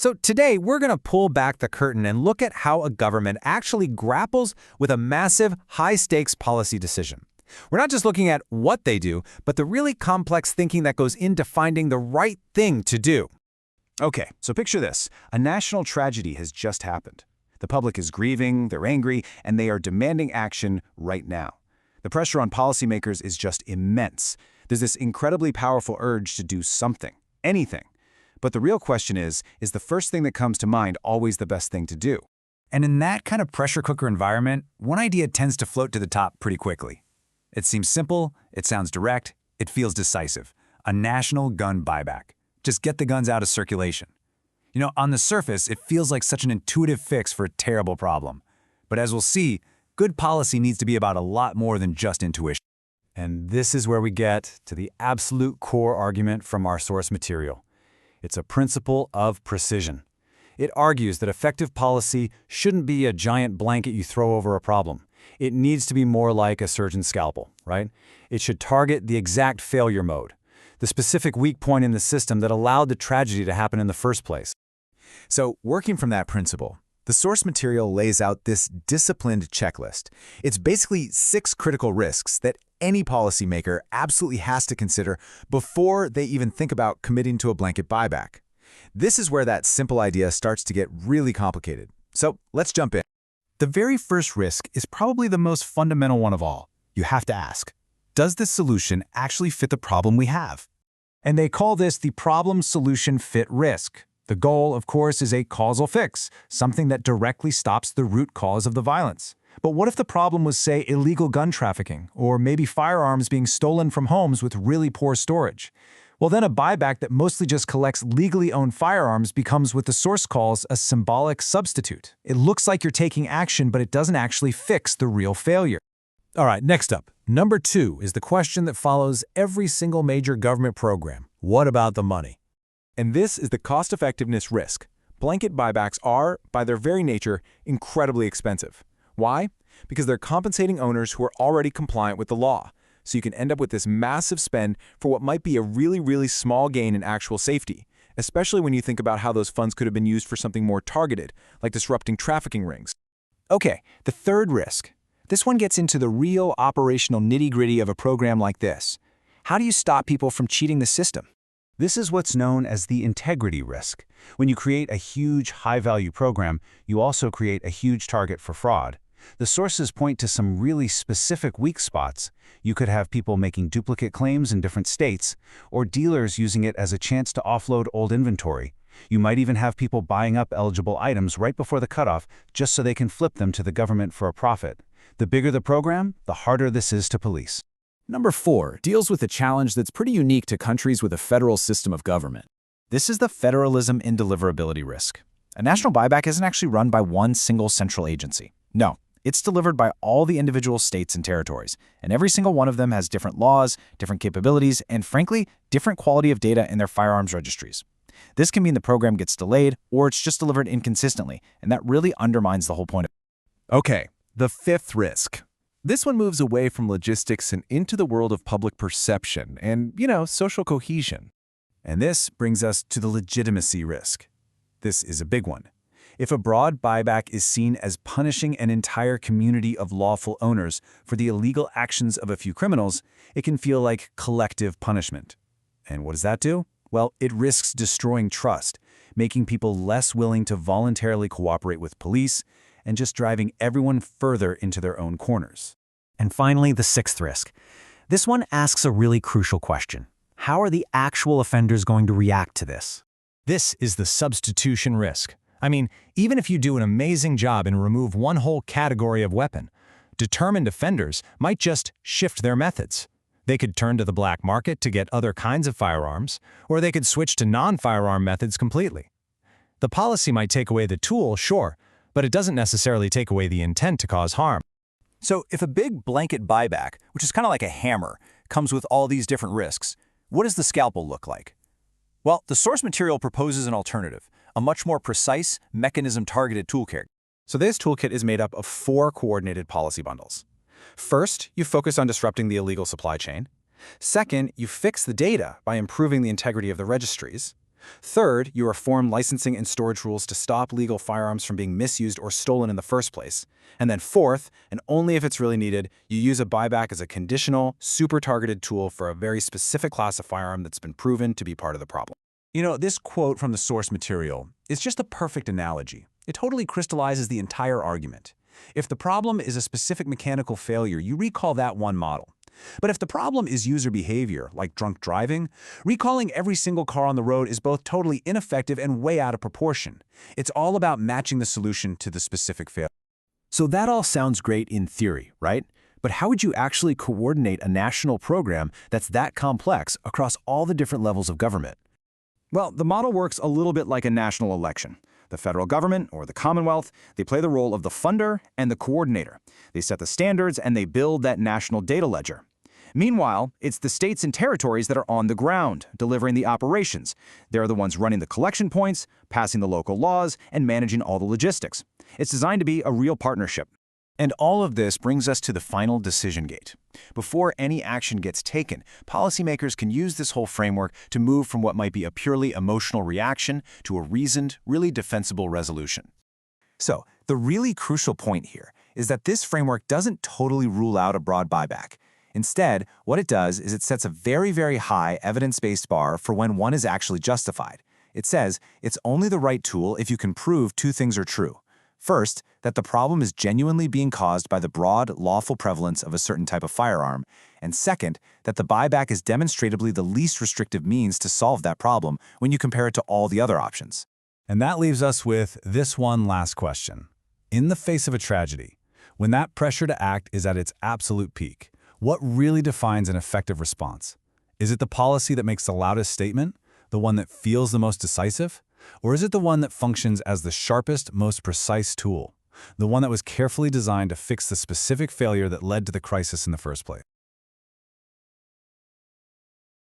So today, we're going to pull back the curtain and look at how a government actually grapples with a massive, high-stakes policy decision. We're not just looking at what they do, but the really complex thinking that goes into finding the right thing to do. Okay, so picture this. A national tragedy has just happened. The public is grieving, they're angry, and they are demanding action right now. The pressure on policymakers is just immense. There's this incredibly powerful urge to do something, anything. But the real question is the first thing that comes to mind always the best thing to do? And in that kind of pressure cooker environment, one idea tends to float to the top pretty quickly. It seems simple, it sounds direct, it feels decisive. A national gun buyback. Just get the guns out of circulation. You know, on the surface, it feels like such an intuitive fix for a terrible problem. But as we'll see, good policy needs to be about a lot more than just intuition. And this is where we get to the absolute core argument from our source material. It's a principle of precision. It argues that effective policy shouldn't be a giant blanket you throw over a problem. It needs to be more like a surgeon's scalpel, right? It should target the exact failure mode, the specific weak point in the system that allowed the tragedy to happen in the first place. So, working from that principle, the source material lays out this disciplined checklist. It's basically 6 critical risks that any policymaker absolutely has to consider before they even think about committing to a blanket buyback. This is where that simple idea starts to get really complicated. So let's jump in. The very first risk is probably the most fundamental one of all. You have to ask, does this solution actually fit the problem we have? And they call this the problem-solution-fit risk. The goal, of course, is a causal fix, something that directly stops the root cause of the violence. But what if the problem was, say, illegal gun trafficking, or maybe firearms being stolen from homes with really poor storage? Well, then a buyback that mostly just collects legally owned firearms becomes what the source calls a symbolic substitute. It looks like you're taking action, but it doesn't actually fix the real failure. All right, next up. Number 2 is the question that follows every single major government program. What about the money? And this is the cost-effectiveness risk. Blanket buybacks are, by their very nature, incredibly expensive. Why? Because they're compensating owners who are already compliant with the law. So you can end up with this massive spend for what might be a really, really small gain in actual safety, especially when you think about how those funds could have been used for something more targeted, like disrupting trafficking rings. Okay, the third risk. This one gets into the real operational nitty-gritty of a program like this. How do you stop people from cheating the system? This is what's known as the integrity risk. When you create a huge, high-value program, you also create a huge target for fraud. The sources point to some really specific weak spots. You could have people making duplicate claims in different states, or dealers using it as a chance to offload old inventory. You might even have people buying up eligible items right before the cutoff just so they can flip them to the government for a profit. The bigger the program, the harder this is to police. Number 4 deals with a challenge that's pretty unique to countries with a federal system of government. This is the federalism in deliverability risk. A national buyback isn't actually run by one single central agency. No, it's delivered by all the individual states and territories, and every single one of them has different laws, different capabilities, and frankly, different quality of data in their firearms registries. This can mean the program gets delayed, or it's just delivered inconsistently, and that really undermines the whole point of it. Okay, the 5th risk. This one moves away from logistics and into the world of public perception and, social cohesion. And this brings us to the legitimacy risk. This is a big one. If a broad buyback is seen as punishing an entire community of lawful owners for the illegal actions of a few criminals, it can feel like collective punishment. And what does that do? Well, it risks destroying trust, making people less willing to voluntarily cooperate with police, and just driving everyone further into their own corners. And finally, the 6th risk. This one asks a really crucial question. How are the actual offenders going to react to this? This is the substitution risk. I mean, even if you do an amazing job and remove one whole category of weapon, determined offenders might just shift their methods. They could turn to the black market to get other kinds of firearms, or they could switch to non-firearm methods completely. The policy might take away the tool, sure, but it doesn't necessarily take away the intent to cause harm. So if a big blanket buyback, which is kind of like a hammer, comes with all these different risks, what does the scalpel look like? Well, the source material proposes an alternative, a much more precise, mechanism-targeted toolkit. So this toolkit is made up of 4 coordinated policy bundles. First, you focus on disrupting the illegal supply chain. Second, you fix the data by improving the integrity of the registries. Third, you reform licensing and storage rules to stop legal firearms from being misused or stolen in the first place. And then fourth, and only if it's really needed, you use a buyback as a conditional, super targeted tool for a very specific class of firearm that's been proven to be part of the problem. You know, this quote from the source material is just a perfect analogy. It totally crystallizes the entire argument. If the problem is a specific mechanical failure, you recall that one model. But if the problem is user behavior, like drunk driving, recalling every single car on the road is both totally ineffective and way out of proportion. It's all about matching the solution to the specific failure. So that all sounds great in theory, right? But how would you actually coordinate a national program that's that complex across all the different levels of government? Well, the model works a little bit like a national election. The federal government, or the Commonwealth, they play the role of the funder and the coordinator. They set the standards and they build that national data ledger. Meanwhile, it's the states and territories that are on the ground, delivering the operations. They're the ones running the collection points, passing the local laws, and managing all the logistics. It's designed to be a real partnership. And all of this brings us to the final decision gate. Before any action gets taken, policymakers can use this whole framework to move from what might be a purely emotional reaction to a reasoned, really defensible resolution. So, the really crucial point here is that this framework doesn't totally rule out a broad buyback. Instead, what it does is it sets a very, very high evidence-based bar for when one is actually justified. It says it's only the right tool if you can prove two things are true. First, that the problem is genuinely being caused by the broad, lawful prevalence of a certain type of firearm, and second, that the buyback is demonstrably the least restrictive means to solve that problem when you compare it to all the other options. And that leaves us with this one last question. In the face of a tragedy, when that pressure to act is at its absolute peak, what really defines an effective response? Is it the policy that makes the loudest statement, the one that feels the most decisive? Or is it the one that functions as the sharpest, most precise tool, the one that was carefully designed to fix the specific failure that led to the crisis in the first place?